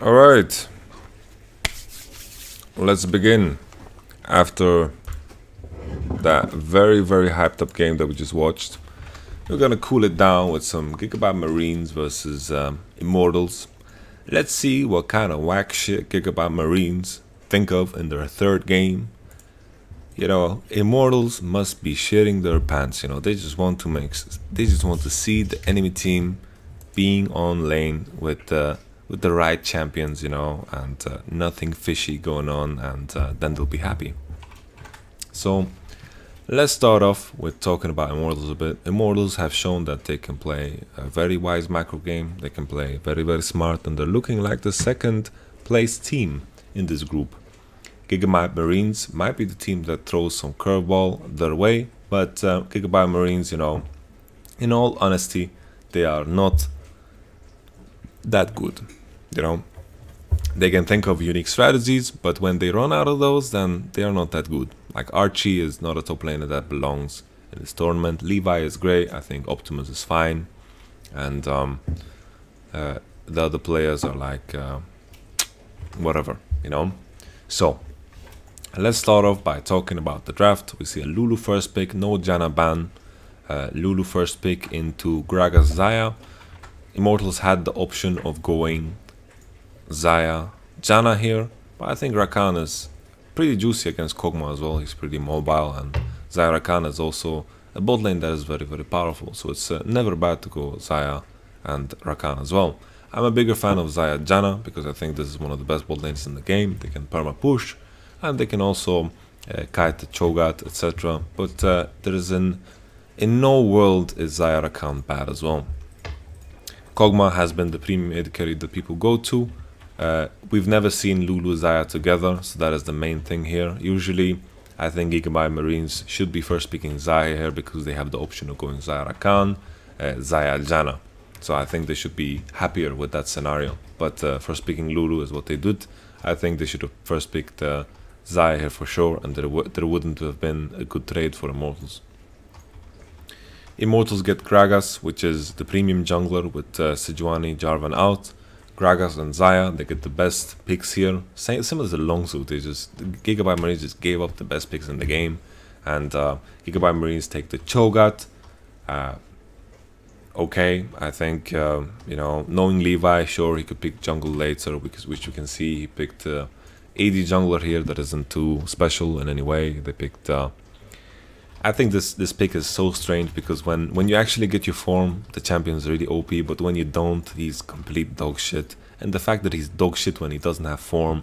All right, let's begin. After that very hyped up game that we just watched, we're gonna cool it down with some Gigabyte Marines versus Immortals. Let's see what kind of whack shit Gigabyte Marines think of in their third game. You know, Immortals must be shitting their pants. You know, they just want to see the enemy team being on lane with the right champions, you know, and nothing fishy going on, and then they'll be happy. So let's start off with talking about Immortals a bit. Immortals have shown that they can play a very wise macro game. They can play very smart, and they're looking like the second place team in this group. Gigabyte Marines might be the team that throws some curveball their way, but Gigabyte Marines, you know, in all honesty, they are not that good. You know, they can think of unique strategies, but when they run out of those, then they are not that good. Like Archie is not a top laner that belongs in this tournament. Levi is great. I think Optimus is fine, and the other players are like whatever, you know. So let's start off by talking about the draft. We see a Lulu first pick, no Janna ban. Lulu first pick into Gragas Xayah. Immortals had the option of going Xayah Janna here, but I think Rakan is pretty juicy against Kog'Maw as well. He's pretty mobile, and Xayah Rakan is also a bot lane that is very powerful, so it's never bad to go Xayah and Rakan as well. I'm a bigger fan of Xayah Janna because I think this is one of the best bot lanes in the game. They can perma push, and they can also kite the Cho'Gath, etc. But there is in no world is Xayah Rakan bad as well. Kog'Maw has been the premium AD carry that people go to. We've never seen Lulu Xayah together, so that is the main thing here. Usually, I think Gigabyte Marines should be first picking Xayah here because they have the option of going Xayah Rakan, Xayah Janna. So I think they should be happier with that scenario. But first picking Lulu is what they did. I think they should have first picked Xayah here for sure, and there wouldn't have been a good trade for Immortals. Immortals get Gragas, which is the premium jungler with Sejuani, Jarvan out. Gragas and Xayah, they get the best picks here. Similar to Longsu, Gigabyte Marines just gave up the best picks in the game. And Gigabyte Marines take the Cho'Gath. Okay, I think, you know, knowing Levi, sure, he could pick jungle later, which you can see he picked AD jungler here that isn't too special in any way. They picked... I think this pick is so strange because when you actually get your form, the champion is really OP, but when you don't, he's complete dog shit. And the fact that he's dog shit when he doesn't have form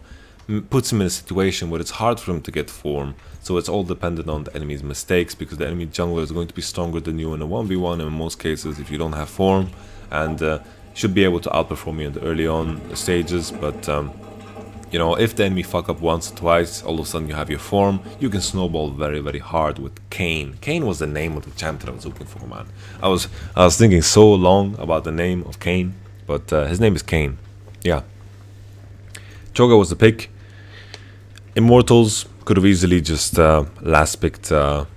puts him in a situation where it's hard for him to get form. So it's all dependent on the enemy's mistakes, because the enemy jungler is going to be stronger than you in a 1v1 in most cases if you don't have form, and should be able to outperform you in the early on stages. But you know, if the enemy fuck up once or twice, all of a sudden you have your form, you can snowball very hard with Kayn. Kayn was the name of the champion I was looking for, man. I was thinking so long about the name of Kayn, but his name is Kayn. Yeah. Cho'Gath was the pick. Immortals could have easily just last picked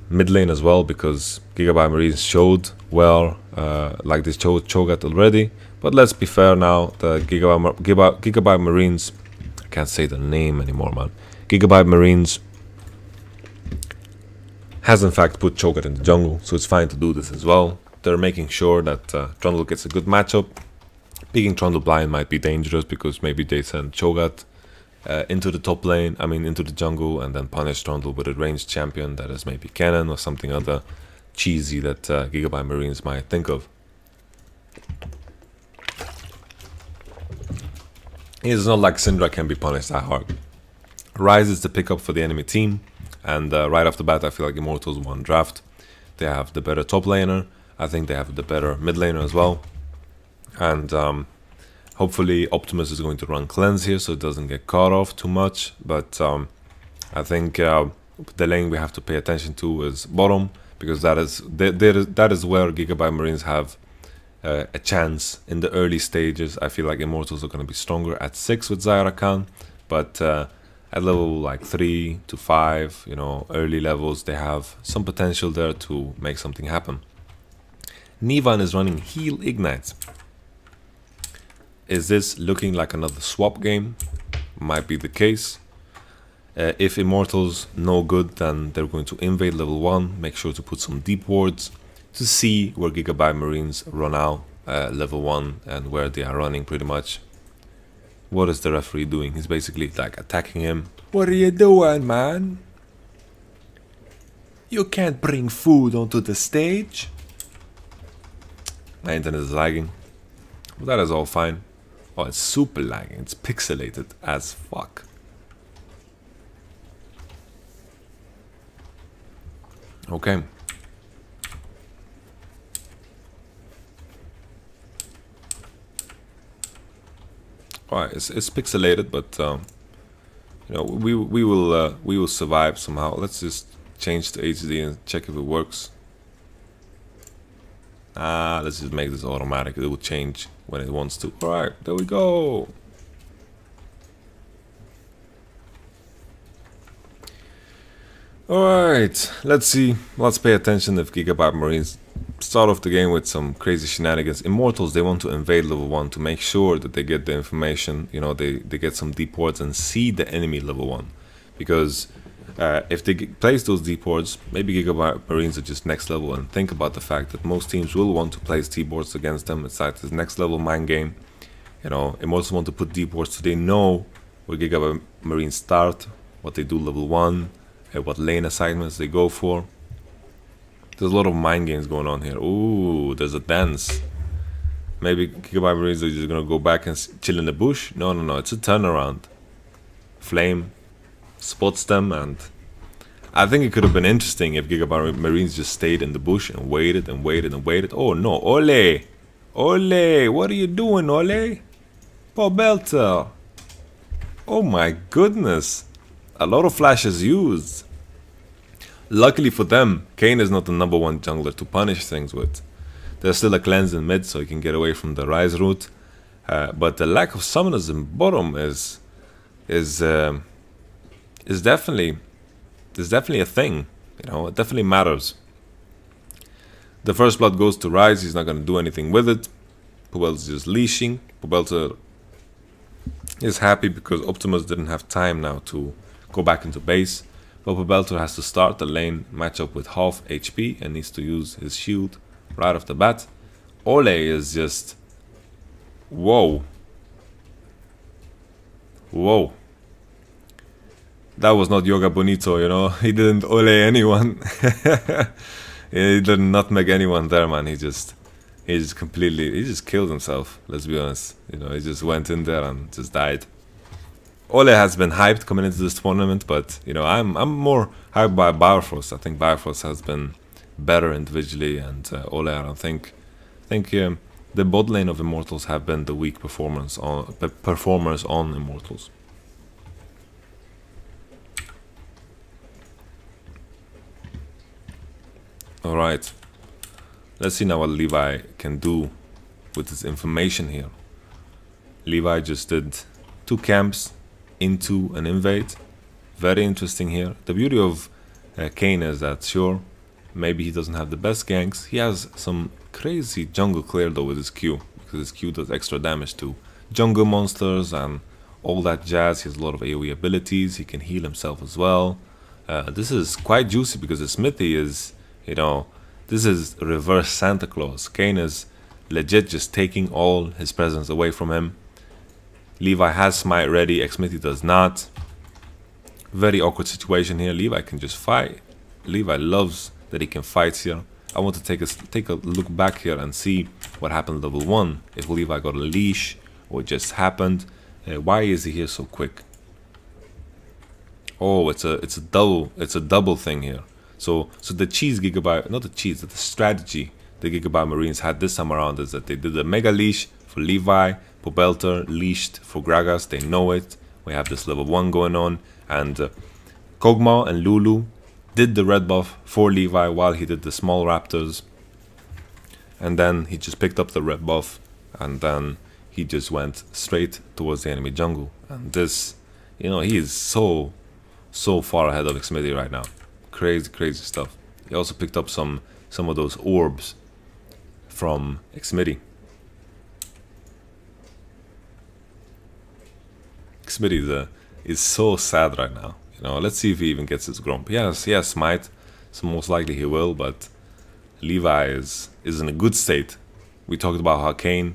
mid lane as well, because Gigabyte Marines showed well, like they showed Cho'Gath already. But let's be fair now, the Gigabyte Marines, can't say the name anymore, man. Gigabyte Marines has in fact put Cho'Gath in the jungle, so it's fine to do this as well. They're making sure that Trundle gets a good matchup. Picking Trundle blind might be dangerous because maybe they send Cho'Gath into the top lane, into the jungle, and then punish Trundle with a ranged champion that is maybe Cannon or something other cheesy that Gigabyte Marines might think of. It's not like Syndra can be punished that hard. Ryze is the pickup for the enemy team, and right off the bat I feel like Immortals won draft. They have the better top laner, I think they have the better mid laner as well, and hopefully Optimus is going to run cleanse here so it doesn't get caught off too much. But I think the lane we have to pay attention to is bottom, because that is where Gigabyte Marines have a chance in the early stages. I feel like Immortals are going to be stronger at 6 with Xayah Rakan, but at level like 3 to 5, you know, early levels, they have some potential there to make something happen. Nivan is running heal ignites. Is this looking like another swap game? Might be the case. If Immortals no good, then they're going to invade level 1. Make sure to put some deep wards to see where Gigabyte Marines run out level 1 and where they are running pretty much. What is the referee doing? He's basically like attacking him. What are you doing, man? You can't bring food onto the stage. My internet is lagging. But that is all fine. Oh, it's super lagging. It's pixelated as fuck. Okay. Alright, it's pixelated, but you know, we will survive somehow. Let's just change to HD and check if it works. Let's just make this automatic. It will change when it wants to. Alright, there we go. Alright, let's see. Let's pay attention if Gigabyte Marines start off the game with some crazy shenanigans. Immortals, they want to invade level 1 to make sure that they get the information. You know, they get some deep wards and see the enemy level 1. Because if they place those deep wards, maybe Gigabyte Marines are just next level, and think about the fact that most teams will want to place deep wards against them. It's like this next level mind game. You know, Immortals want to put deep wards so they know where Gigabyte Marines start, what they do level 1, what lane assignments they go for. There's a lot of mind games going on here. Ooh, there's a dance. Maybe Gigabyte Marines are just gonna go back and chill in the bush. No, it's a turnaround. Flame spots them, and I think it could have been interesting if Gigabyte Marines just stayed in the bush and waited and waited and waited. Oh no, Ole! Ole! What are you doing, Ole? Pobelter! Oh my goodness! A lot of flashes used. Luckily for them, Kane is not the #1 jungler to punish things with. There's still a cleanse in mid, so he can get away from the rise route. But the lack of summoners in bottom is definitely a thing. You know, it definitely matters. The first blood goes to Rise. He's not going to do anything with it. Pobelter's just leashing. Pobelter is happy because Optimus didn't have time now to go back into base. But Pobelter has to start the lane matchup with half HP and needs to use his shield right off the bat. Ole is just... Whoa. Whoa. That was not Yoga Bonito, you know. He didn't Ole anyone. He did not make anyone there, man. He just killed himself, let's be honest. You know, he just went in there and just died. Ole has been hyped coming into this tournament, but you know, I'm more hyped by Bifrost. I think Bifrost has been better individually, and Ole, I don't think the bot lane of Immortals have been the weak performers on Immortals. Alright, let's see now what Levi can do with this information here. Levi just did 2 camps into an invade. Very interesting here. The beauty of Kane is that, sure, maybe he doesn't have the best ganks. He has some crazy jungle clear though with his Q, because his Q does extra damage to jungle monsters and all that jazz. He has a lot of AoE abilities. He can heal himself as well. This is quite juicy because the Smithy is, you know, this is reverse Santa Claus. Kane is legit just taking all his presents away from him. Levi has smite ready, Xmithy does not. Very awkward situation here. Levi can just fight. Levi loves that he can fight here. I want to take a look back here and see what happened level 1. If Levi got a leash, what just happened. Why is he here so quick? Oh, it's a double thing here. So the cheese Gigabyte, not the cheese, the strategy the Gigabyte Marines had this time around is that they did a mega leash for Levi, Pobelter leashed for Gragas. They know it. We have this level 1 going on, and Kog'Maw and Lulu did the red buff for Levi while he did the small raptors, and then he just picked up the red buff, and then he just went straight towards the enemy jungle. And this, you know, he is so far ahead of Xmithy right now. Crazy stuff. He also picked up some of those orbs from Xmithy. Xmitty is so sad right now. You know, let's see if he even gets his Grump. Yes, he has Smite, so most likely he will, but Levi is in a good state. We talked about how Kane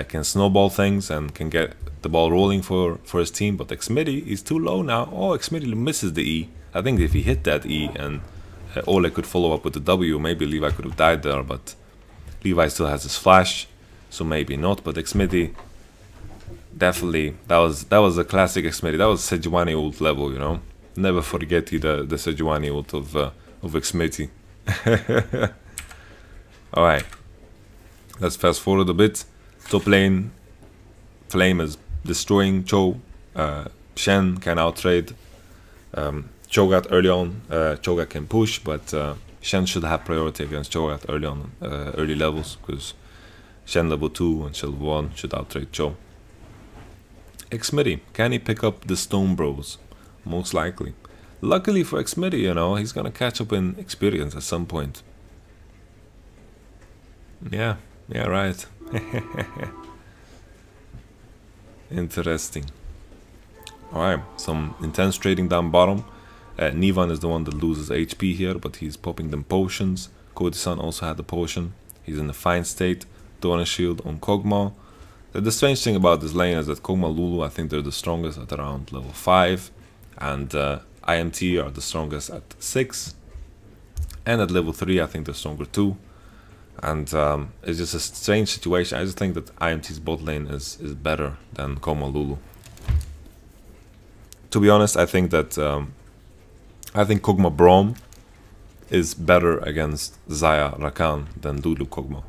can snowball things and can get the ball rolling for his team, but Xmitty is too low now. Oh, Xmitty misses the E. I think if he hit that E and Ole could follow up with the W, maybe Levi could have died there, but Levi still has his flash, so maybe not. But Xmitty, definitely, that was a classic Xmitty. That was Sejuani ult level, you know. Never forget the Sejuani ult of Xmitty. Alright, let's fast forward a bit. Top lane, Flame is destroying Cho. Shen can outtrade. Cho'Gath early on. Cho'Gath can push, but Shen should have priority against Cho'Gath early on, early levels, because Shen level 2 and Shen level 1 should outtrade Cho. Xmitty, can he pick up the Stone Bros? Most likely. Luckily for Xmitty, you know, he's gonna catch up in experience at some point. Yeah, right. Interesting. Alright, some intense trading down bottom. Nivan is the one that loses HP here, but he's popping them potions. Cody-san also had the potion. He's in a fine state. Dawn shield on Kog'Maw. The strange thing about this lane is that Kog'Maw Lulu, I think they're the strongest at around level 5. And IMT are the strongest at 6. And at level 3, I think they're stronger too. And it's just a strange situation. I just think that IMT's bot lane is better than Kog'Maw Lulu. To be honest, I think that Kog'Maw Braum is better against Xayah Rakan than Lulu Kog'Maw.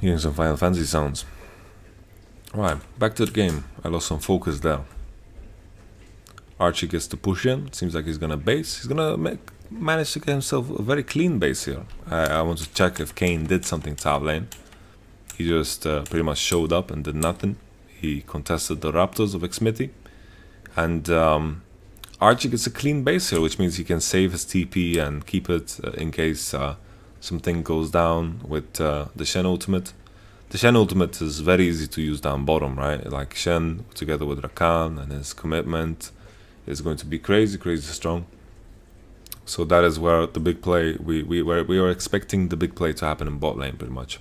Hearing some Final Fantasy sounds. Alright, back to the game. I lost some focus there. Archie gets to push in. Seems like he's gonna base. He's gonna manage to get himself a very clean base here. I want to check if Kane did something top lane. He just pretty much showed up and did nothing. He contested the Raptors of Xmitty. And Archie gets a clean base here, which means he can save his TP and keep it in case something goes down with the Shen ultimate. The Shen ultimate is very easy to use down bottom, right? Like Shen together with Rakan and his commitment is going to be crazy strong. So that is where the big play, we were expecting the big play to happen in bot lane pretty much.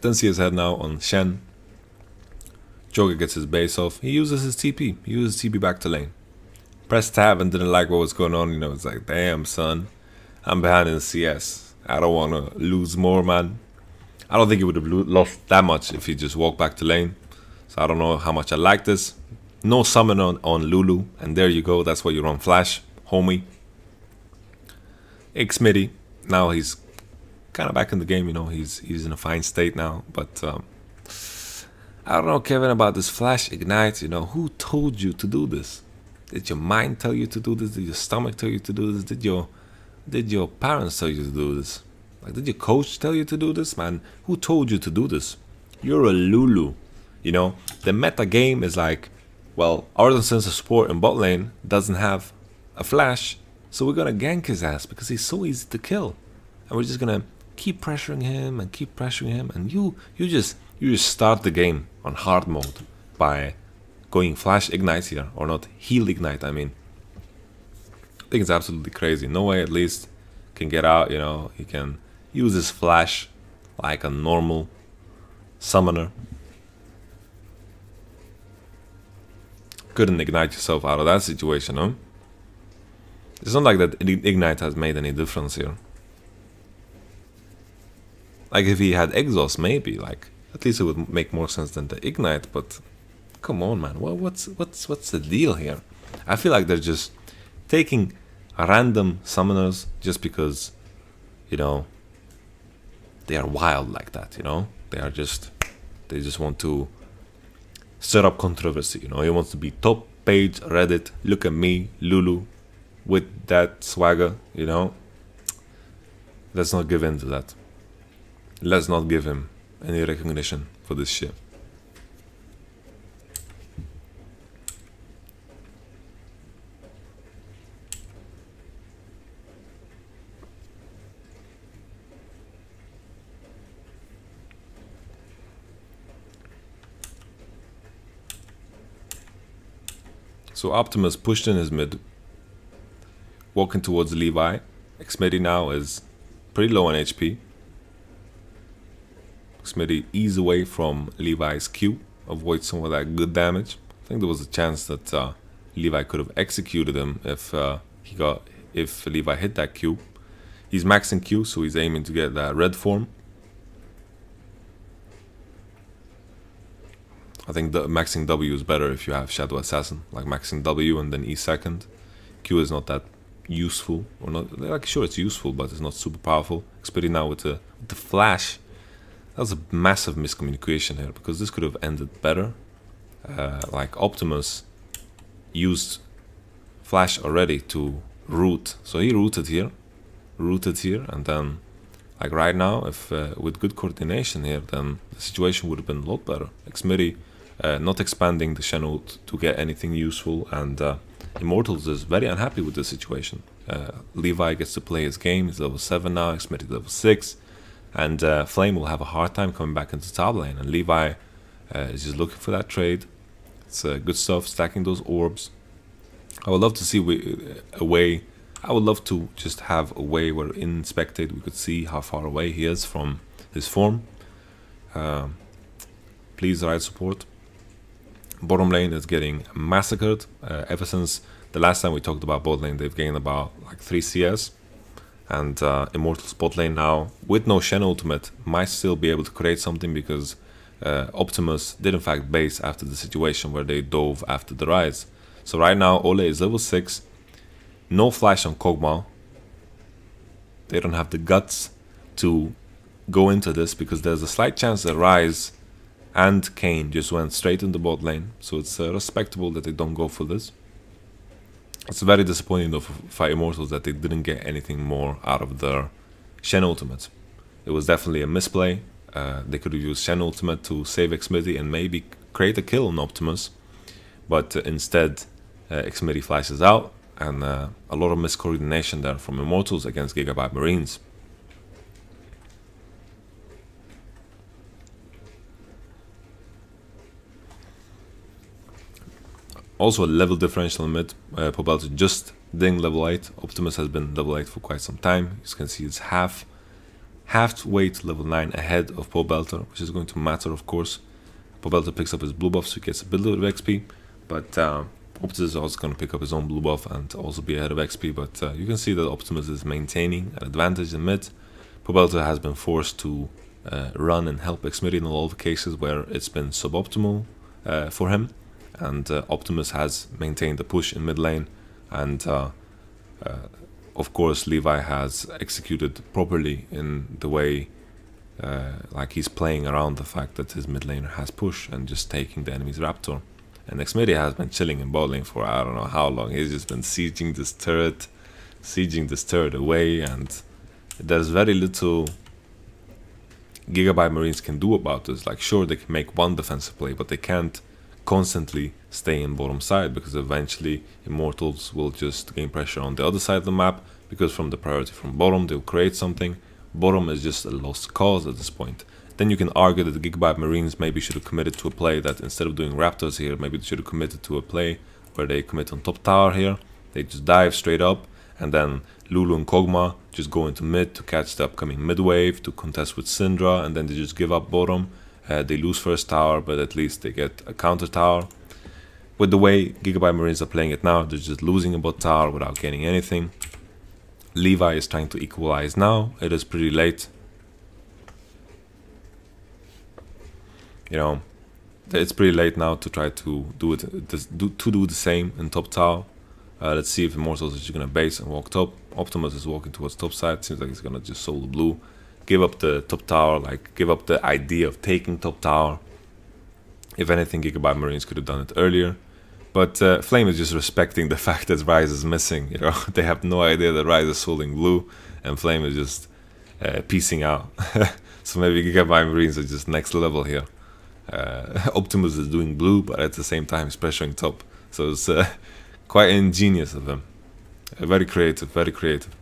Then see his head now on Shen. Joker gets his base off. He uses his TP. He uses TP back to lane. Pressed tab and didn't like what was going on. You know, it's like, damn, son. I'm behind in CS. I don't want to lose more, man. I don't think he would have lost that much if he just walked back to lane. So I don't know how much I like this. No summon on Lulu. And there you go. That's why you run Flash, homie. Xmitty. Now he's kind of back in the game, you know. He's in a fine state now. But I don't know, Kevin, about this Flash Ignite. You know, who told you to do this? Did your mind tell you to do this? Did your stomach tell you to do this? Did your parents tell you to do this? Like, did your coach tell you to do this, man? Who told you to do this? You're a Lulu. You know, the meta game is like, well, our sense of support in bot lane doesn't have a flash, so we're gonna gank his ass because he's so easy to kill, and we're just gonna keep pressuring him and keep pressuring him, and you just start the game on hard mode by going Flash Ignite here, or not Heal Ignite, I mean. I think it's absolutely crazy. No way at least can get out, you know, he can use his Flash like a normal summoner. Couldn't ignite yourself out of that situation, huh? It's not like that Ignite has made any difference here. Like if he had exhaust, maybe, like, at least it would make more sense than the Ignite, but come on, man, what's the deal here? I feel like they're just taking random summoners just because, you know, they are wild like that, you know? They just want to stir up controversy. You know, he wants to be top page Reddit. Look at me, Lulu, with that swagger. You know, let's not give in to that. Let's not give him any recognition for this shit. So Optimus pushed in his mid, walking towards Levi. Xmedi now is pretty low on HP. Xmedi ease away from Levi's Q, avoid some of that good damage. I think there was a chance that Levi could have executed him if Levi hit that Q. He's maxing Q, so he's aiming to get that red form. I think the maxing W is better if you have Shadow Assassin, like maxing W and then E second. Q is not that useful, or not, like, sure it's useful, but it's not super powerful. Xmedi now with the flash. That was a massive miscommunication here, because this could have ended better. Like Optimus used flash already to root, so he rooted here, and then like right now, if with good coordination here, then the situation would have been a lot better. Xmedi not expanding the channel to get anything useful, and Immortals is very unhappy with the situation. Levi gets to play his game. He's level 7 now, Xmedi level 6, and Flame will have a hard time coming back into top lane, and Levi is just looking for that trade. It's good stuff, stacking those orbs. I would love to see a way. I would love to just have a way where in Spectate we could see how far away he is from his form. Please write support. Bottom lane is getting massacred. Ever since the last time we talked about bot lane, they've gained about like 3 CS. And Immortals bot lane now, with no Shen ultimate, might still be able to create something, because Optimus did in fact base after the situation where they dove after the rise. So right now Ole is level 6, no flash on Kog'Maw. They don't have the guts to go into this, because there's a slight chance that Rise and Kayn just went straight in the bot lane. So it's respectable that they don't go for this. It's very disappointing though for Immortals that they didn't get anything more out of their Shen ultimate. It was definitely a misplay. They could have used Shen ultimate to save Xmedi and maybe create a kill on Optimus. But instead, Xmedi flashes out, and a lot of miscoordination there from Immortals against Gigabyte Marines. Also a level differential in mid. Pobelter just dinged level 8. Optimus has been level 8 for quite some time. As you can see, it's half weight level 9 ahead of Pobelter, which is going to matter, of course. Pobelter picks up his blue buff, so he gets a bit of XP, but Optimus is also going to pick up his own blue buff and also be ahead of XP. But you can see that Optimus is maintaining an advantage in mid. Pobelter has been forced to run and help Xmedi in a lot of cases where it's been suboptimal for him. And Optimus has maintained the push in mid lane, and of course Levi has executed properly in the way like he's playing around the fact that his mid laner has push and just taking the enemy's Raptor. And Xmedi has been chilling in bot lane for I don't know how long. He's just been sieging this turret away, and there's very little Gigabyte Marines can do about this. Like, sure, they can make one defensive play, but they can't constantly stay in bottom side, because eventually Immortals will just gain pressure on the other side of the map, because from the priority from bottom they'll create something. Bottom is just a lost cause at this point. Then you can argue that the Gigabyte Marines maybe should have committed to a play that instead of doing Raptors here, maybe they should have committed to a play where they commit on top tower here. They just dive straight up, and then Lulu and Kog'Maw just go into mid to catch the upcoming mid wave, to contest with Syndra, and then they just give up bottom. They lose first tower, but at least they get a counter tower. With the way Gigabyte Marines are playing it now, they're just losing a bot tower without gaining anything. Levi is trying to equalize now. It is pretty late. You know, it's pretty late now to try to do the same in top tower. Let's see if Immortals is just gonna base and walk top. Optimus is walking towards top side. Seems like he's gonna just solo blue, give up the top tower, like give up the idea of taking top tower. If anything, Gigabyte Marines could have done it earlier. But Flame is just respecting the fact that Rise is missing. You know, they have no idea that Rise is holding blue, and Flame is just piecing out. So maybe Gigabyte Marines are just next level here. Optimus is doing blue, but at the same time he's pressuring top. So it's quite ingenious of him. Very creative, very creative.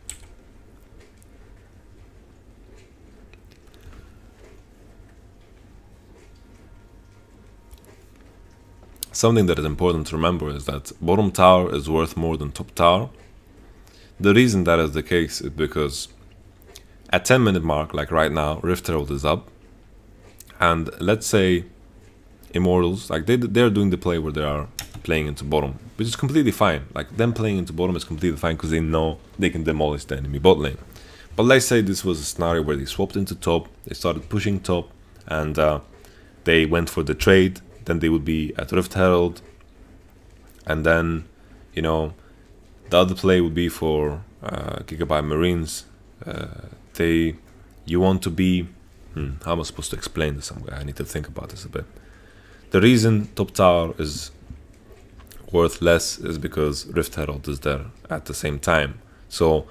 Something that is important to remember is that bottom tower is worth more than top tower. The reason that is the case is because at 10-minute mark, like right now, Rift Herald is up. And let's say Immortals, like they're doing the play where they are playing into bottom, which is completely fine. Like them playing into bottom is completely fine because they know they can demolish the enemy bot lane. But let's say this was a scenario where they swapped into top, they started pushing top, and they went for the trade. Then they would be at Rift Herald, and then, you know, the other play would be for Gigabyte Marines. You want to be, how am I supposed to explain this? I need to think about this a bit. The reason top tower is worth less is because Rift Herald is there at the same time. So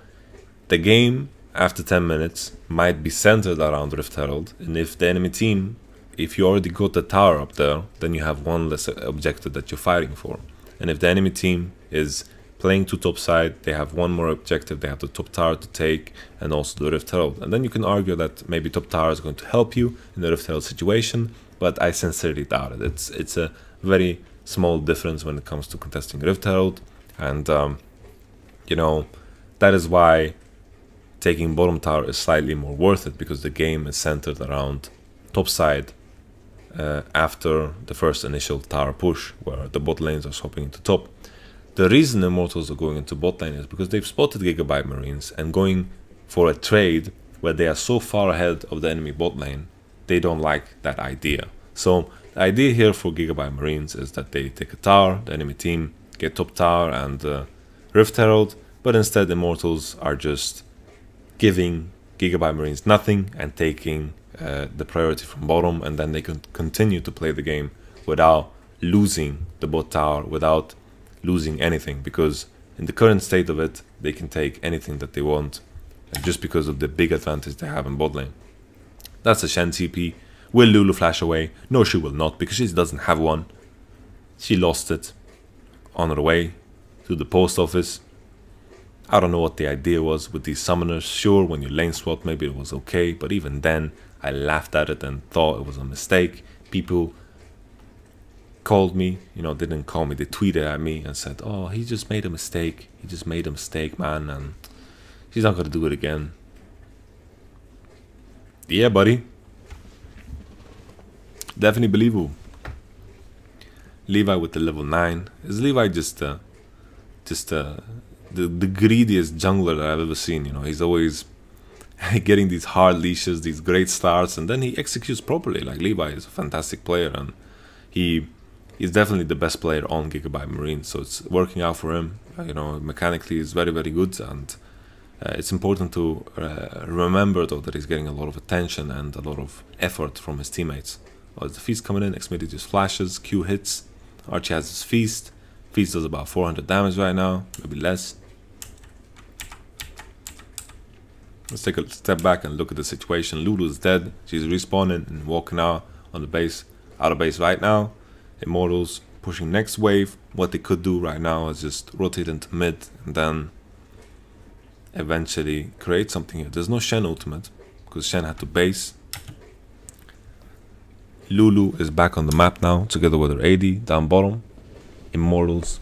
the game after 10 minutes might be centered around Rift Herald, and if the enemy team, if you already got the tower up there, then you have one less objective that you're fighting for. And if the enemy team is playing to top side, they have one more objective, they have the top tower to take and also the Rift Herald. And then you can argue that maybe top tower is going to help you in the Rift Herald situation, but I sincerely doubt it. It's a very small difference when it comes to contesting Rift Herald, and you know, that is why taking bottom tower is slightly more worth it, because the game is centered around top side after the first initial tower push where the bot lanes are swapping into top. The reason Immortals are going into bot lane is because they've spotted Gigabyte Marines and going for a trade where they are so far ahead of the enemy bot lane. They don't like that idea. So the idea here for Gigabyte Marines is that they take a tower, the enemy team get top tower and Rift Herald, but instead Immortals are just giving Gigabyte Marines nothing and taking the priority from bottom, and then they can continue to play the game without losing the bot tower, without losing anything, because in the current state of it, they can take anything that they want just because of the big advantage they have in bot lane. That's a Shen TP. Will Lulu flash away? No, she will not, because she doesn't have one. She lost it on her way to the post office. I don't know what the idea was with these summoners. Sure, when you lane swap, maybe it was okay, but even then, I laughed at it and thought it was a mistake. People called me, you know, they didn't call me, they tweeted at me and said, oh, he just made a mistake. He just made a mistake, man, and he's not going to do it again. Yeah, buddy. Definitely believable. Levi with the level 9. Is Levi just the greediest jungler that I've ever seen? You know, he's always getting these hard leashes, these great starts, and then he executes properly. Like, Levi is a fantastic player, and he is definitely the best player on Gigabyte Marine, so it's working out for him. You know, mechanically he's very, very good, and it's important to remember though that he's getting a lot of attention and a lot of effort from his teammates. Well, the feast coming in, Xmedi just flashes, Q hits, Archie has his feast. Feast does about 400 damage right now, maybe less. Let's take a step back and look at the situation. Lulu's dead. She's respawning and walking out on the base, out of base right now. Immortals pushing next wave. What they could do right now is just rotate into mid and then eventually create something here. There's no Shen ultimate because Shen had to base. Lulu is back on the map now together with her AD down bottom. Immortals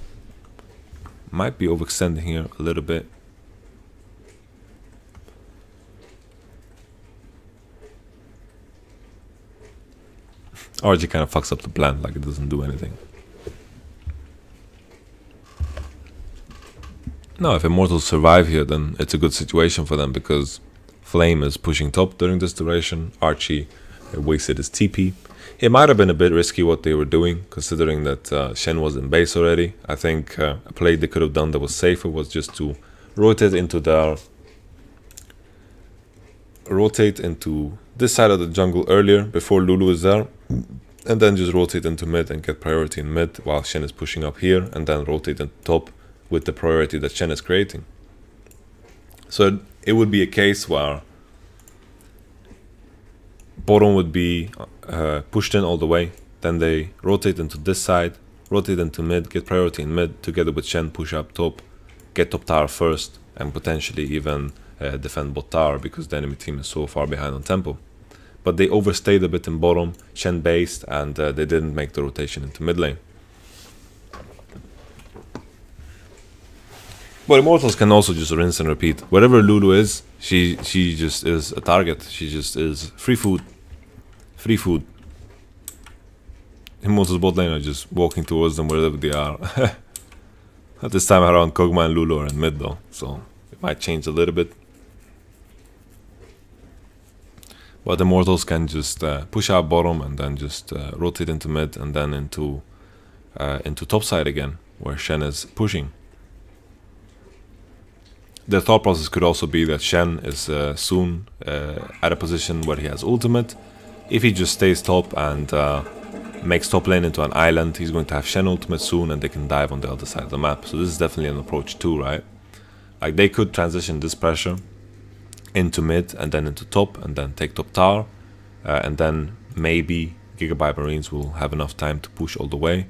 might be overextending here a little bit. RG kind of fucks up the plan, like it doesn't do anything. Now, if Immortals survive here, then it's a good situation for them because Flame is pushing top during this duration. Archie wasted his TP. It might have been a bit risky what they were doing, considering that Shen was in base already. I think a play they could have done that was safer was just to rotate into this side of the jungle earlier before Lulu is there, and then just rotate into mid and get priority in mid while Shen is pushing up here, and then rotate into top with the priority that Shen is creating. So it would be a case where bottom would be pushed in all the way, then they rotate into this side, rotate into mid, get priority in mid, together with Shen, push up top, get top tower first, and potentially even defend bot tower because the enemy team is so far behind on tempo. But they overstayed a bit in bottom, Shen based, and they didn't make the rotation into mid lane. But Immortals can also just rinse and repeat. Wherever Lulu is, she just is a target. She just is free food. Free food. Immortals bot lane are just walking towards them wherever they are. At this time around, Kog'Maw and Lulu are in mid though, so it might change a little bit. But Immortals can just push out bottom and then just rotate into mid and then into top side again, where Shen is pushing. The thought process could also be that Shen is soon at a position where he has ultimate. If he just stays top and makes top lane into an island, he's going to have Shen ultimate soon and they can dive on the other side of the map. So this is definitely an approach too, right? Like they could transition this pressure into mid and then into top and then take top tower. And then maybe Gigabyte Marines will have enough time to push all the way.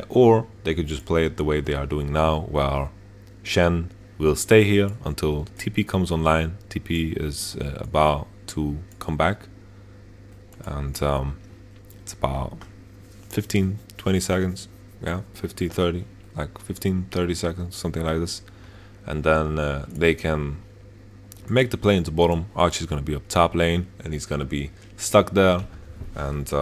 Or they could just play it the way they are doing now, where Shen will stay here until TP comes online. TP is about to come back, and it's about 15-20 seconds, yeah, 50-30, like 15-30 seconds, something like this, and then they can make the play into bottom. Archie's gonna be up top lane and he's gonna be stuck there, and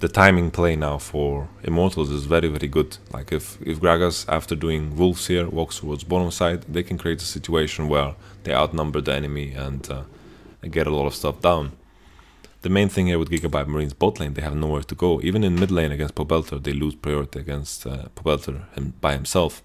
the timing play now for Immortals is very, very good. Like if Gragas, after doing Wolves here, walks towards bottom side, they can create a situation where they outnumber the enemy and get a lot of stuff down. The main thing here with Gigabyte Marines bot lane, they have nowhere to go. Even in mid lane against Pobelter, they lose priority against Pobelter by himself.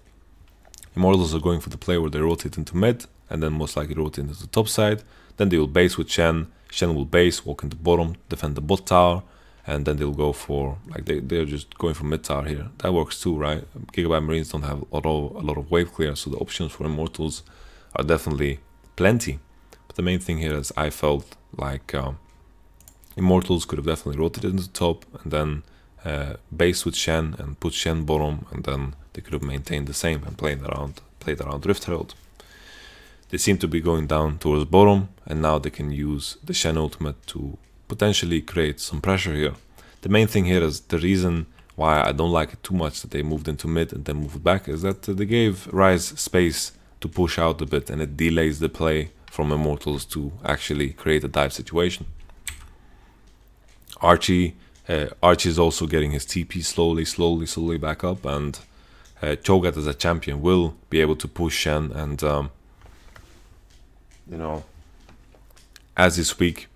Immortals are going for the play where they rotate into mid and then most likely rotate into the top side. Then they will base with Shen. Shen will base, walk into bottom, defend the bot tower, and then they'll go for, like, they're just going for mid tower here. That works too, right? Gigabyte Marines don't have a lot of wave clear, so the options for Immortals are definitely plenty. But the main thing here is I felt like Immortals could have definitely rotated into top and then base with Shen and put Shen bottom, and then they could have maintained the same and played around Rift Herald. They seem to be going down towards bottom, and now they can use the Shen ultimate to potentially create some pressure here. The main thing here is the reason why I don't like it too much that they moved into mid and then moved back is that they gave Ryze space to push out a bit, and it delays the play from Immortals to actually create a dive situation. Archie is also getting his TP slowly back up, and Cho'Gath as a champion will be able to push Shen, and you know, as he's weak,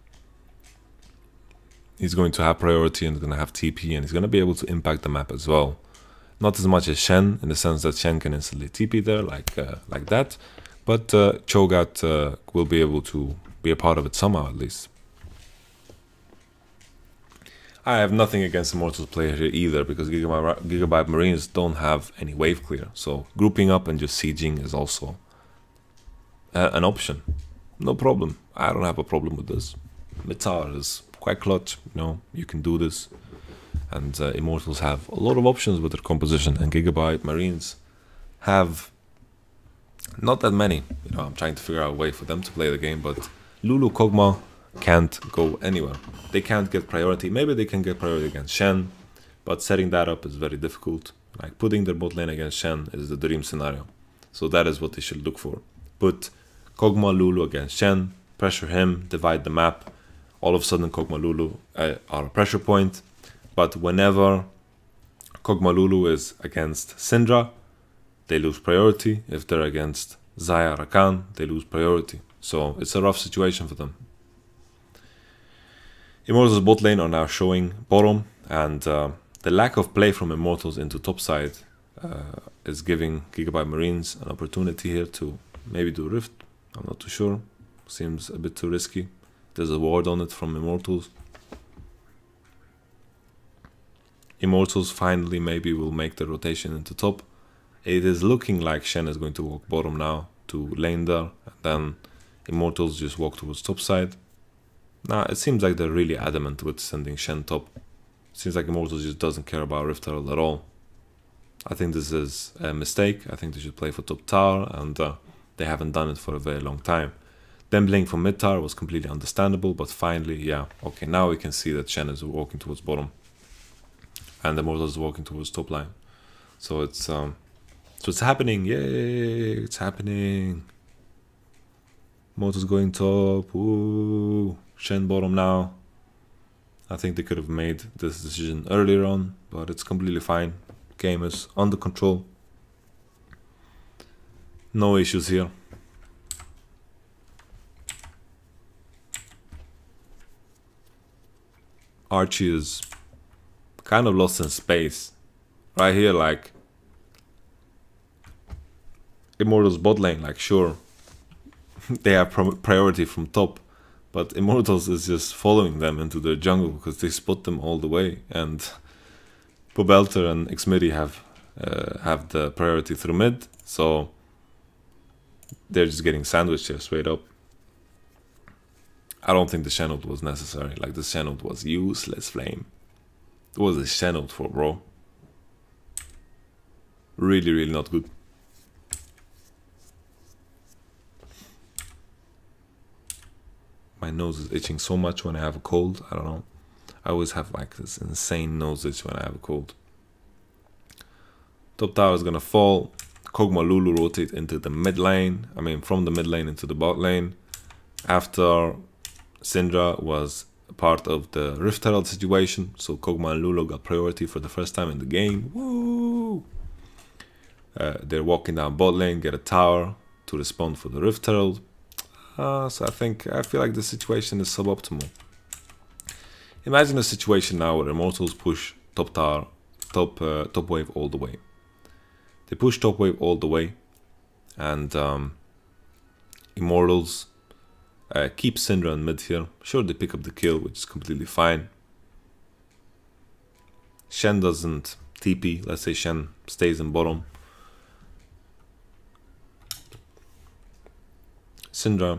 he's going to have priority and he's going to have TP, and he's going to be able to impact the map as well. Not as much as Shen, in the sense that Shen can instantly TP there like that, but Cho'Gath will be able to be a part of it somehow at least. I have nothing against Immortals player here either, because Gigabyte Marines don't have any wave clear, so grouping up and just sieging is also an option. No problem. I don't have a problem with this. Mid tower is quite clutch, you know, you can do this, and Immortals have a lot of options with their composition, and Gigabyte Marines have not that many. You know, I'm trying to figure out a way for them to play the game, but Lulu, Kog'Maw can't go anywhere. They can't get priority. Maybe they can get priority against Shen, but setting that up is very difficult. Like putting their bot lane against Shen is the dream scenario. So that is what they should look for. Put Kog'Maw, Lulu against Shen, pressure him, divide the map. All of a sudden Kog'Maw, Lulu are a pressure point. But whenever Kog'Maw, Lulu is against Syndra, they lose priority. If they're against Xayah, Rakan, they lose priority. So it's a rough situation for them. Immortals bot lane are now showing bottom, and the lack of play from Immortals into top side is giving Gigabyte Marines an opportunity here to maybe do Rift. I'm not too sure. Seems a bit too risky. There's a ward on it from Immortals. Immortals finally maybe will make the rotation into top. It is looking like Shen is going to walk bottom now to lane there, and then Immortals just walk towards top side. Now it seems like they're really adamant with sending Shen top. Seems like Immortals just doesn't care about Rift Herald at all. I think this is a mistake. I think they should play for top tower, and they haven't done it for a very long time. Them playing for mid tower was completely understandable, but finally, yeah, okay, now we can see that Shen is walking towards bottom, and the Immortals is walking towards top lane. So it's happening. Yay, it's happening. Immortals going top. Ooh, Shen bottom now. I think they could have made this decision earlier on, but it's completely fine. Game is under control. No issues here. Archie is kind of lost in space. Right here, like, Immortals bot lane, like, sure, they have priority from top, but Immortals is just following them into their jungle because they spot them all the way, and Pobelter and Xmiri have the priority through mid, so they're just getting sandwiched here straight up. I don't think the Shen ult was necessary. Like, the Shen ult was useless, Flame. What was the Shen ult for, bro? Really, really not good. My nose is itching so much when I have a cold. I don't know. I always have like this insane nose itch when I have a cold. Top tower is gonna fall. Kog'Maw Lulu rotate into the mid lane. I mean, from the mid lane into the bot lane. After Syndra was part of the Rift Herald situation, so Kog'Maw and Lulu got priority for the first time in the game. Woo! They're walking down bot lane, get a tower to respond for the Rift Herald. So I feel like the situation is suboptimal. Imagine a situation now where Immortals push top tower, top wave all the way. They push top wave all the way, and Immortals keep Syndra in mid here. Sure, they pick up the kill, which is completely fine. Shen doesn't TP. Let's say Shen stays in bottom. Syndra,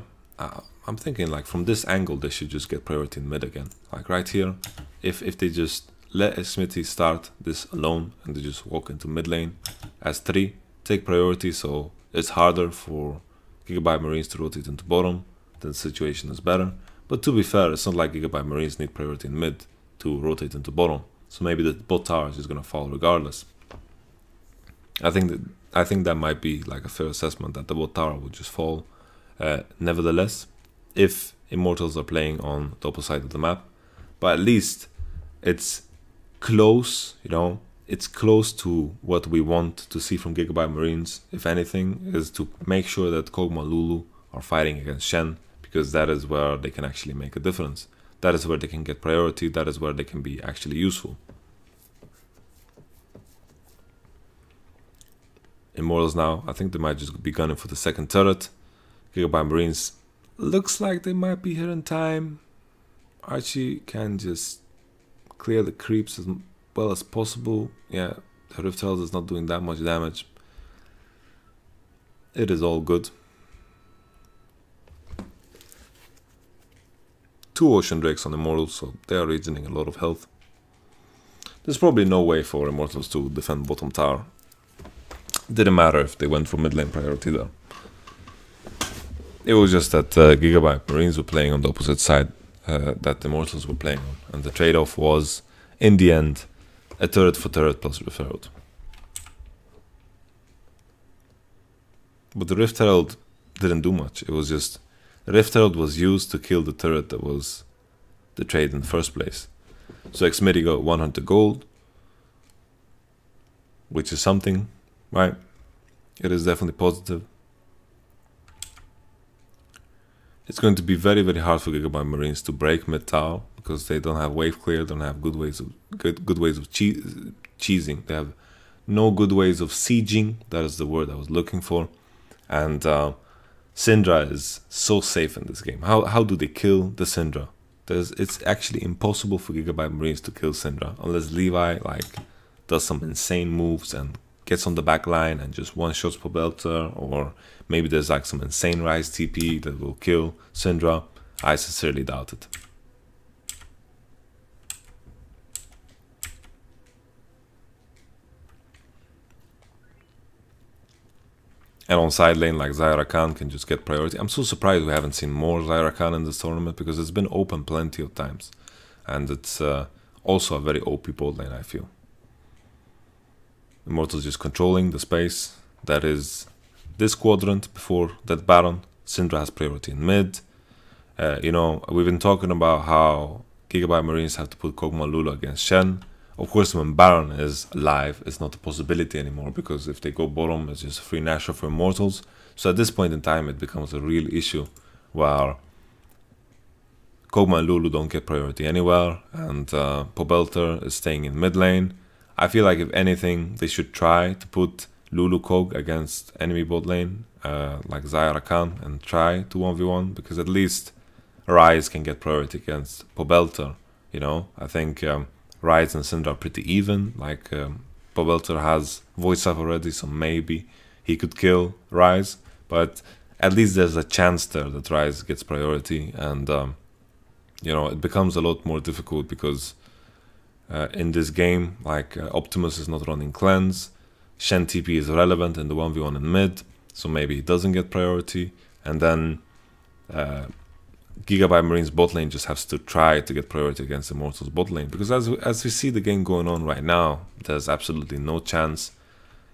I'm thinking like from this angle they should just get priority in mid again. Like right here, if they just let Smithy start this alone and they just walk into mid lane as 3, take priority, so it's harder for Gigabyte Marines to rotate into bottom, then the situation is better. But to be fair, it's not like Gigabyte Marines need priority in mid to rotate into bottom, so maybe the bot tower is just gonna fall regardless. I think that might be like a fair assessment, that the bot tower would just fall. Nevertheless, if Immortals are playing on the opposite side of the map, but at least it's close, you know, it's close to what we want to see from Gigabyte Marines. If anything, is to make sure that Kog'Maw Lulu are fighting against Shen, because that is where they can actually make a difference. That is where they can get priority, that is where they can be actually useful. Immortals now, I think they might just be gunning for the second turret. Gigabyte Marines looks like they might be here in time. Archie can just clear the creeps as well as possible. Yeah, the Rift Herald is not doing that much damage. It is all good. 2 Ocean Drakes on Immortals, so they are regening a lot of health. There's probably no way for Immortals to defend bottom tower. Didn't matter if they went for mid lane priority there. It was just that Gigabyte Marines were playing on the opposite side that the Immortals were playing on, and the trade-off was, in the end, a turret for turret plus Rift Herald. But the Rift Herald didn't do much. It was just, the Rift Herald was used to kill the turret that was the trade in the first place. So Xmiri got 100 gold, which is something, right? It is definitely positive. It's going to be very, very hard for Gigabyte Marines to break mid tower because they don't have wave clear, don't have good ways of cheesing. They have no good ways of sieging. That is the word I was looking for. And Syndra is so safe in this game. How do they kill the Syndra? It's actually impossible for Gigabyte Marines to kill Syndra unless Levi like does some insane moves and gets on the back line and just one-shots Pobelter, or maybe there's like some insane Rise TP that will kill Syndra. I sincerely doubt it. And on side lane, like YamatoCannon can just get priority. I'm so surprised we haven't seen more YamatoCannon in this tournament, because it's been open plenty of times. And it's also a very OP bot lane, I feel. Immortals just controlling the space. That is this quadrant before that Baron. Syndra has priority in mid. You know, we've been talking about how Gigabyte Marines have to put Kog'Maw Lulu against Shen. Of course, when Baron is alive, it's not a possibility anymore, because if they go bottom, it's just a free Nashor for Immortals. So at this point in time, it becomes a real issue where Kog'Maw and Lulu don't get priority anywhere, and Pobelter is staying in mid lane. I feel like if anything, they should try to put Lulu Kog against enemy bot lane, like YamatoCannon, and try to 1v1, because at least Rise can get priority against Pobelter. You know, I think Rise and Syndra are pretty even. Like Pobelter has voice up already, so maybe he could kill Rise, but at least there's a chance there that Rise gets priority. And you know, it becomes a lot more difficult because in this game, like Optimus is not running cleanse, Shen TP is relevant in the 1v1 in mid, so maybe he doesn't get priority, and then Gigabyte Marines bot lane just has to try to get priority against Immortals bot lane, because as we see the game going on right now, there's absolutely no chance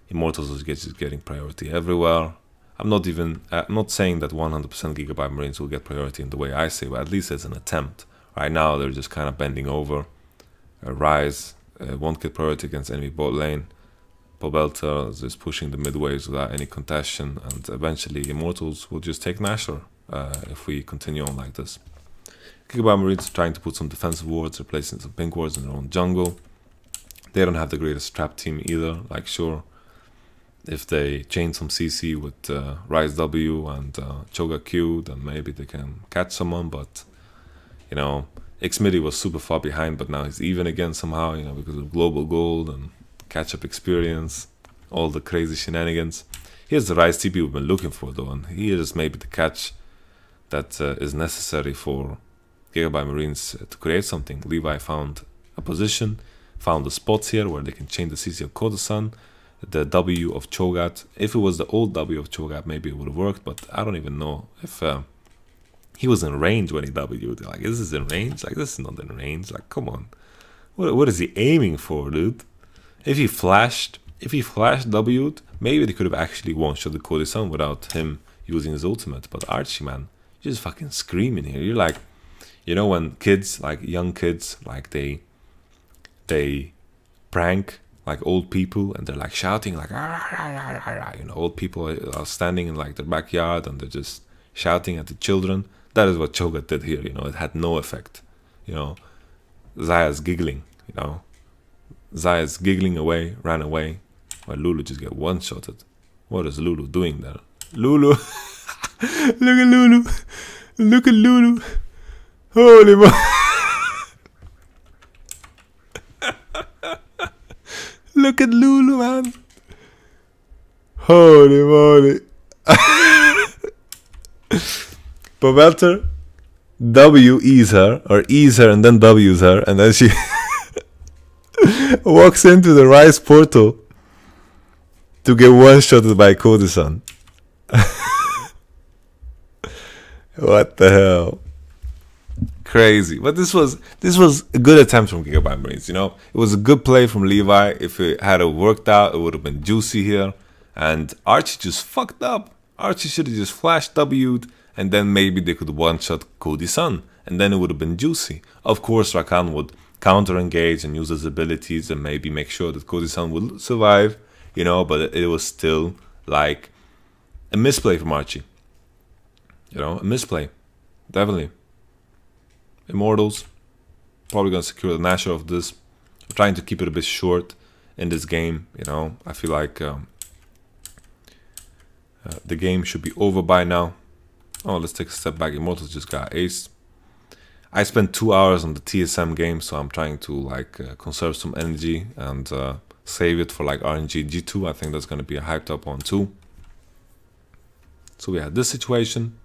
Immortals is just getting priority everywhere. I'm not saying that 100% Gigabyte Marines will get priority in the way I say, but at least it's an attempt. Right now they're just kind of bending over. Rise won't get priority against enemy bot lane. Pobelter is just pushing the mid waves without any contention, and eventually Immortals will just take Nashor if we continue on like this. Gigabyte Marines are trying to put some defensive wards, replacing some pink wards in their own jungle. They don't have the greatest trap team either. Like, sure, if they chain some CC with Rise W and Choga Q, then maybe they can catch someone, but you know, Xmidi was super far behind, but now he's even again somehow, you know, because of global gold and catch-up experience, all the crazy shenanigans. Here's the Rise TP we've been looking for though, and here is maybe the catch that is necessary for Gigabyte Marines to create something. Levi found a position, found the spots here where they can chain the CC of Kodosan, the W of Cho'Gath. If it was the old W of Cho'Gath, maybe it would have worked, but I don't even know if he was in range when he W'd. Like, is this in range? Like, this is not in range. Like, come on. What is he aiming for, dude? If he flashed W'd, maybe they could have actually one-shot the Kodosan without him using his ultimate. But Archie, man, you're just fucking screaming here. You're like, you know, when kids, like young kids, like they prank like old people, and they're like shouting like, you know, old people are standing in like their backyard and they're just shouting at the children. That is what Cho'Gath did here. You know, it had no effect. You know, Zaya's giggling. You know, Zaya's giggling away, ran away, while Lulu just get one-shotted. What is Lulu doing there? Lulu, look at Lulu, look at Lulu. Holy moly! Look at Lulu, man. Holy moly. Pobelter W-E's her, or E's her and then W's her, and then she walks into the Rise portal to get one-shotted by Kodosan. What the hell? Crazy. But this was a good attempt from Gigabyte Marines, you know. It was a good play from Levi. If it had worked out, it would have been juicy here. And Archie just fucked up. Archie should have just flashed W'd, and then maybe they could one-shot Kodosan, and then it would have been juicy. Of course, Rakan would counter-engage and use his abilities and maybe make sure that Kodosan would survive, you know, but it was still like a misplay from Archie. You know, a misplay. Definitely. Immortals probably gonna secure the Nashor of this. I'm trying to keep it a bit short in this game, you know. I feel like the game should be over by now. Oh, let's take a step back. Immortals just got ace. I spent 2 hours on the TSM game, so I'm trying to like conserve some energy and save it for like RNG G2. I think that's going to be a hyped up one too. So we had this situation.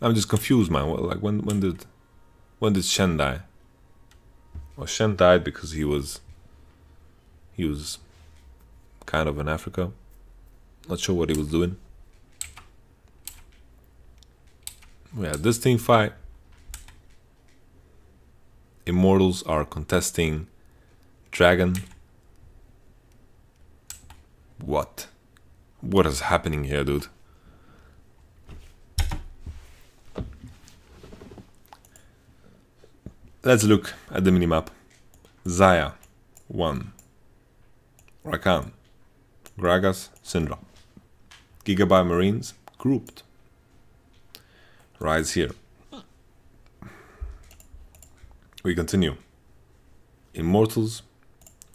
I'm just confused, man. Like when did Shen die? Well, Shen died because he was kind of in Africa. Not sure what he was doing. We had this team fight. Immortals are contesting Dragon. What? What is happening here, dude? Let's look at the minimap. Xayah, 1. Rakan, Gragas, Syndra. Gigabyte Marines, grouped. Rise here. We continue. Immortals,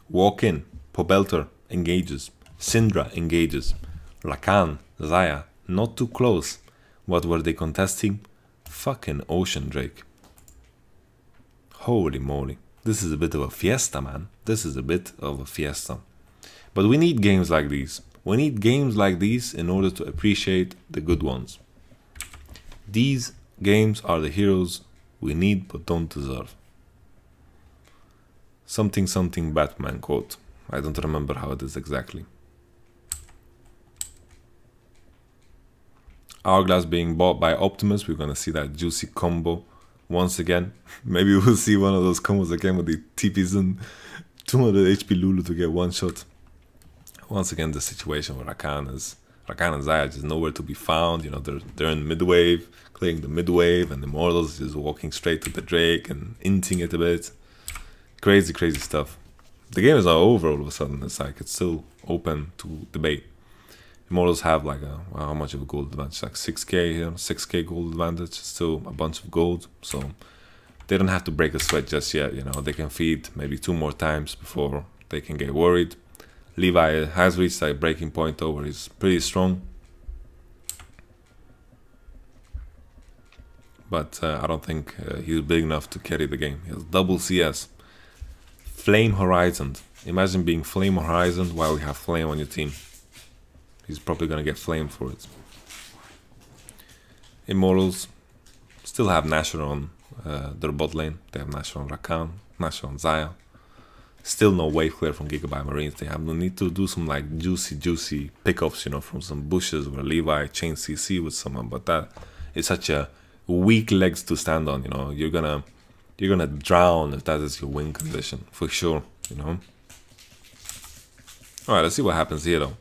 walk in. Pobelter engages. Syndra engages. Rakan, Xayah, not too close. What were they contesting? Fucking Ocean Drake. Holy moly. This is a bit of a fiesta, man. This is a bit of a fiesta. But we need games like these. We need games like these in order to appreciate the good ones. These games are the heroes we need but don't deserve. Something something Batman quote. I don't remember how it is exactly. Hourglass being bought by Optimus. We're gonna see that juicy combo once again. Maybe we'll see one of those combos again with the TPs and 200 HP Lulu to get one shot. Once again, the situation where Rakan and Xayah just nowhere to be found. You know, they're in mid-wave, clearing the mid-wave, and the Immortals just walking straight to the Drake and inting it a bit. Crazy, crazy stuff. The game is not over all of a sudden. It's like it's still open to debate. Immortals have like how much of a gold advantage? Like 6k here, 6k gold advantage. Still a bunch of gold, so they don't have to break a sweat just yet. You know, they can feed maybe 2 more times before they can get worried. Levi has reached that breaking point though, where he's pretty strong. But I don't think he's big enough to carry the game. He has double CS. Flame Horizon. Imagine being Flame Horizon while you have Flame on your team. He's probably gonna get flamed for it. Immortals still have Nashor on their bot lane. They have Nashor on Rakan, Nashor on Xayah. Still no wave clear from Gigabyte Marines. They have no need to do some like juicy pickups, you know, from some bushes where Levi chain CC with someone. But that is such a weak legs to stand on. You know, you're gonna drown if that is your win condition for sure. You know. All right, let's see what happens here though.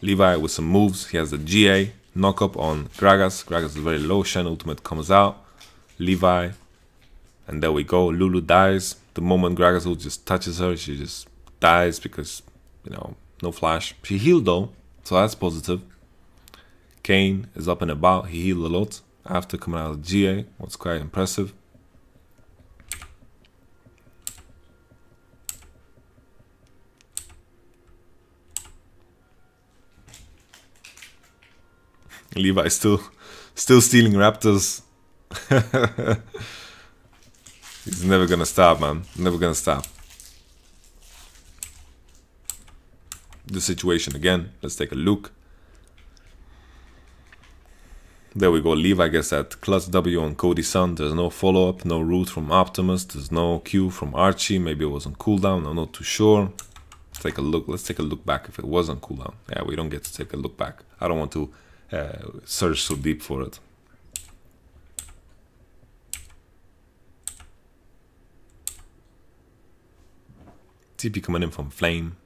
Levi with some moves. He has the GA knock up on Gragas. Gragas is very low. Shen ultimate comes out. Levi, and there we go. Lulu dies. The moment Gragas ult just touches her, she just dies because, you know, no flash. She healed though, so that's positive. Kane is up and about. He healed a lot after coming out of the GA. What's quite impressive. Levi still stealing Raptors. He's never gonna stop, man. Never gonna stop. The situation again. Let's take a look. There we go. Levi gets that clutch W on Cody Sun. There's no follow-up, no root from Optimus. There's no Q from Archie. Maybe it was on cooldown. I'm not too sure. Let's take a look. Let's take a look back if it was on cooldown. Yeah, we don't get to take a look back. I don't want to search so deep for it. TP coming in from Flame.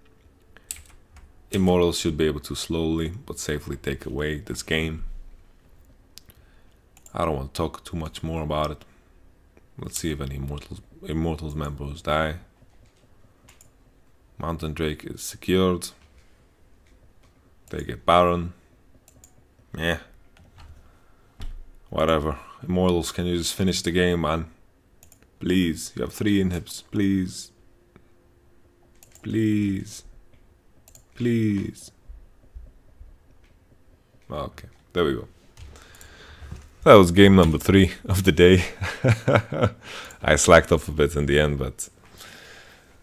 Immortals should be able to slowly but safely take away this game. I don't want to talk too much more about it. Let's see if any Immortals members die. Mountain Drake is secured. They get Baron. Yeah. Whatever. Immortals, can you just finish the game, man? Please. You have 3 inhibs. Please. Please. Please. Okay. There we go. That was game number 3 of the day. I slacked off a bit in the end, but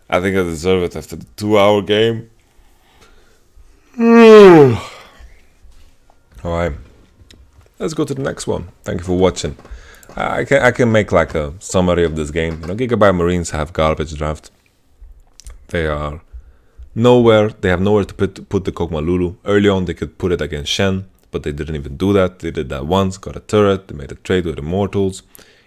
I think I deserve it after the 2-hour game. Alright, let's go to the next one. Thank you for watching. I can make like a summary of this game. You know, Gigabyte Marines have garbage draft. They are nowhere. They have nowhere to put the Kog'Maw Lulu. Early on, they could put it against Shen, but they didn't even do that. They did that once, got a turret. They made a trade with Immortals.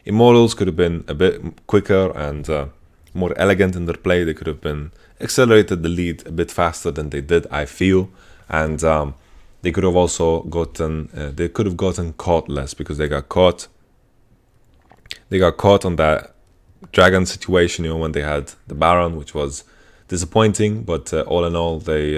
Immortals could have been a bit quicker and more elegant in their play. They could have been accelerated the lead a bit faster than they did, I feel. And they could have also gotten caught less, because they got caught. They got caught on that dragon situation, you know, when they had the Baron, which was disappointing. But all in all, they,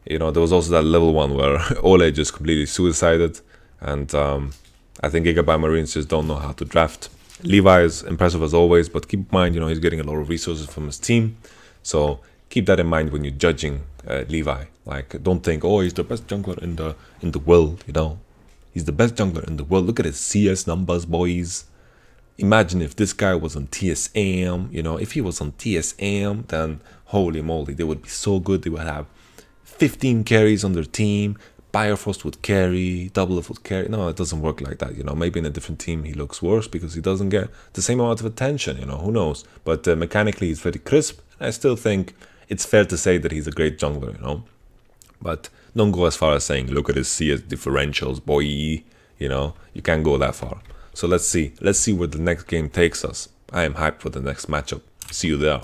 you know, there was also that level 1 where Ole just completely suicided. And I think Gigabyte Marines just don't know how to draft. Levi is impressive as always, but keep in mind, you know, he's getting a lot of resources from his team. So keep that in mind when you're judging Levi. Like, don't think, oh, he's the best jungler in the world, you know. He's the best jungler in the world. Look at his CS numbers, boys. Imagine if this guy was on TSM, you know, if he was on TSM, then holy moly, they would be so good. They would have 15 carries on their team. Bifrost would carry, Doublelift would carry. No, it doesn't work like that, you know. Maybe in a different team he looks worse because he doesn't get the same amount of attention, you know, who knows. But mechanically he's very crisp. I still think it's fair to say that he's a great jungler, you know. But don't go as far as saying, look at his CS differentials, boy. You know, you can't go that far. So let's see where the next game takes us. I am hyped for the next matchup. See you there.